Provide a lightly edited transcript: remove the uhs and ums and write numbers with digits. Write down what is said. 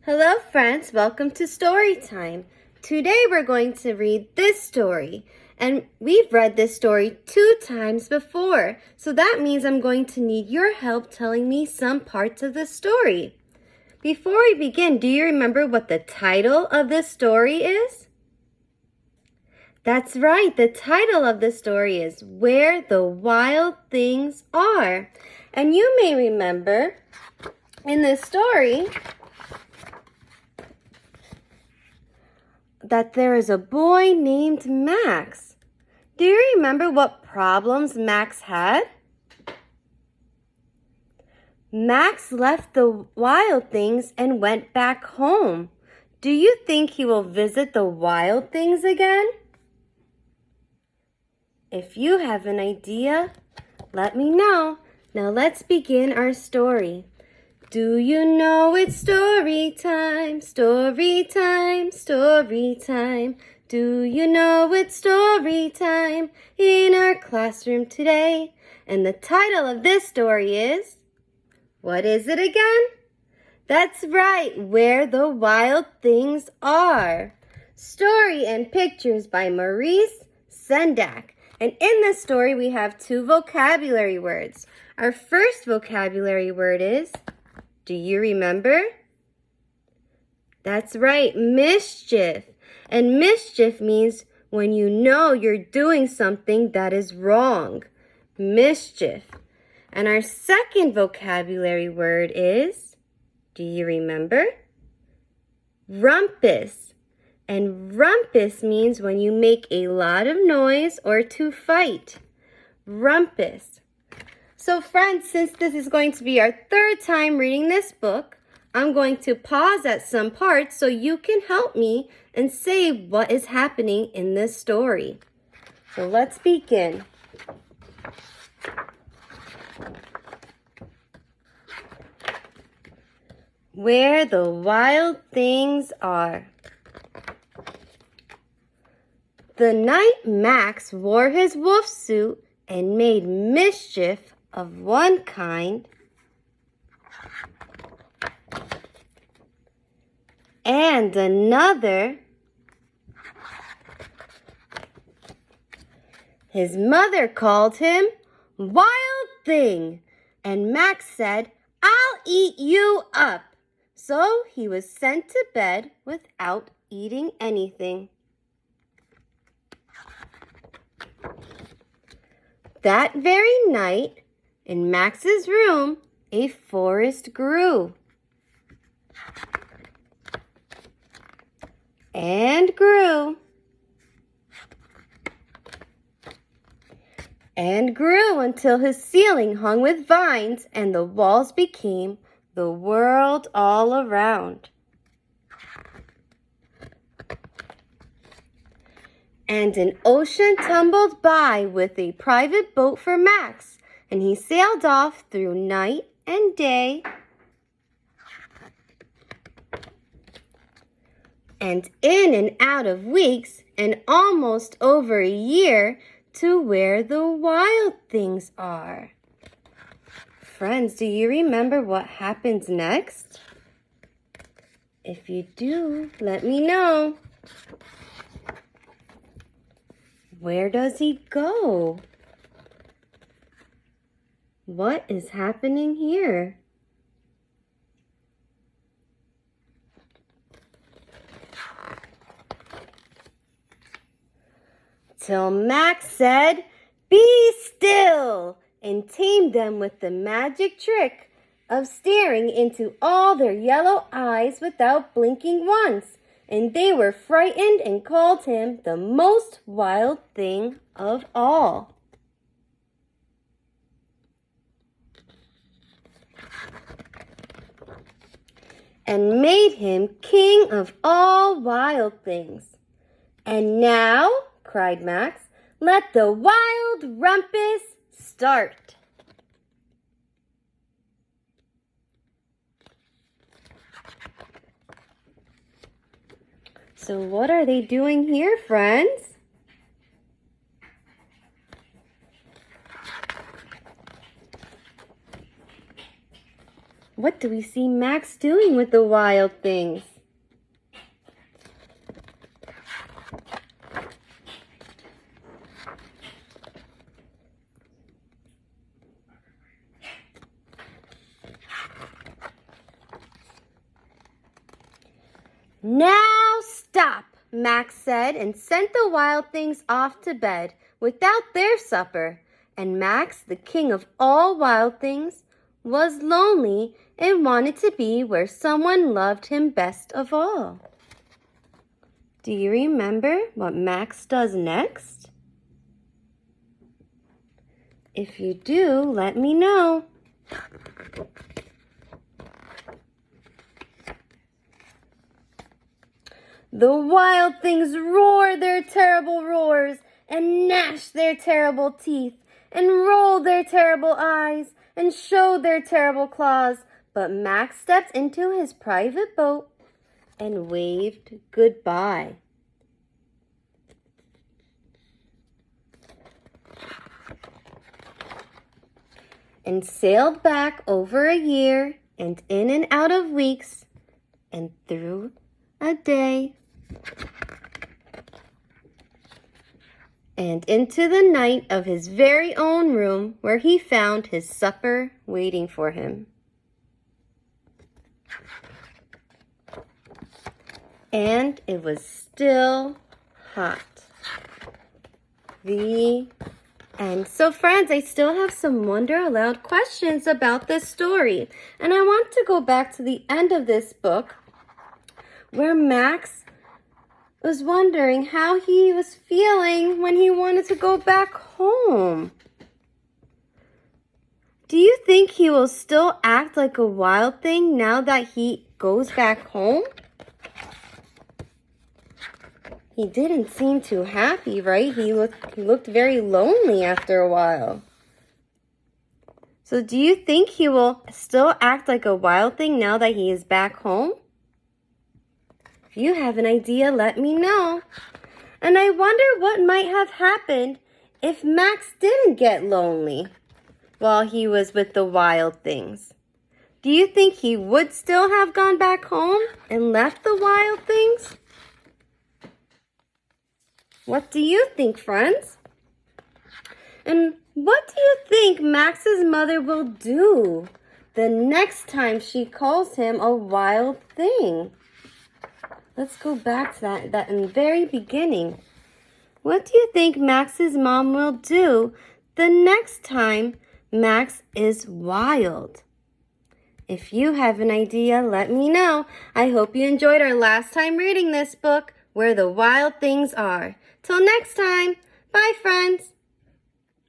Hello friends, welcome to Story Time. Today we're going to read this story. And we've read this story 2 times before. So that means I'm going to need your help telling me some parts of the story. Before we begin, do you remember what the title of this story is? That's right, the title of the story is Where the Wild Things Are. And you may remember in this story that there is a boy named Max. Do you remember what problems Max had? Max left the wild things and went back home. Do you think he will visit the wild things again? If you have an idea, let me know. Now let's begin our story. Do you know it's story time, story time, story time? Do you know it's story time in our classroom today? And the title of this story is, what is it again? That's right, Where the Wild Things Are. Story and pictures by Maurice Sendak. And in this story we have 2 vocabulary words. Our first vocabulary word is, do you remember? That's right, mischief. And mischief means when you know you're doing something that is wrong. Mischief. And our second vocabulary word is, do you remember? Rumpus. And rumpus means when you make a lot of noise or to fight. Rumpus. So friends, since this is going to be our 3rd time reading this book, I'm going to pause at some parts so you can help me and say what is happening in this story. So let's begin. Where the Wild Things Are. The night Max wore his wolf suit and made mischief of one kind and another, his mother called him Wild Thing, and Max said, "I'll eat you up." So he was sent to bed without eating anything. That very night, in Max's room, a forest grew and grew and grew until his ceiling hung with vines and the walls became the world all around. And an ocean tumbled by with a private boat for Max, and he sailed off through night and day and in and out of weeks and almost over a year to where the wild things are. Friends, do you remember what happens next? If you do, let me know. Where does he go? What is happening here? Till Max said, "Be still," and tamed them with the magic trick of staring into all their yellow eyes without blinking once. And they were frightened and called him the most wild thing of all. And made him king of all wild things. "And now," cried Max, "let the wild rumpus start." So what are they doing here, friends? What do we see Max doing with the wild things? Now stop, Max said, and sent the wild things off to bed without their supper. And Max, the king of all wild things, was lonely and wanted to be where someone loved him best of all. Do you remember what Max does next? If you do, let me know. The wild things roar their terrible roars and gnash their terrible teeth and roll their terrible eyes and show their terrible claws. But Max stepped into his private boat and waved goodbye. And sailed back over a year and in and out of weeks and through a day and into the night of his very own room where he found his supper waiting for him. And it was still hot. The end. So friends, I still have some Wonder Aloud questions about this story. And I want to go back to the end of this book where Max was wondering how he was feeling when he wanted to go back home. Do you think he will still act like a wild thing now that he goes back home? He didn't seem too happy, right? He looked very lonely after a while. So do you think he will still act like a wild thing now that he is back home? If you have an idea, let me know. And I wonder what might have happened if Max didn't get lonely while he was with the wild things. Do you think he would still have gone back home and left the wild things? What do you think, friends? And what do you think Max's mother will do the next time she calls him a wild thing? Let's go back to that in the very beginning. What do you think Max's mom will do the next time Max is wild? If you have an idea, let me know. I hope you enjoyed our last time reading this book, Where the Wild Things Are. Till next time, bye friends.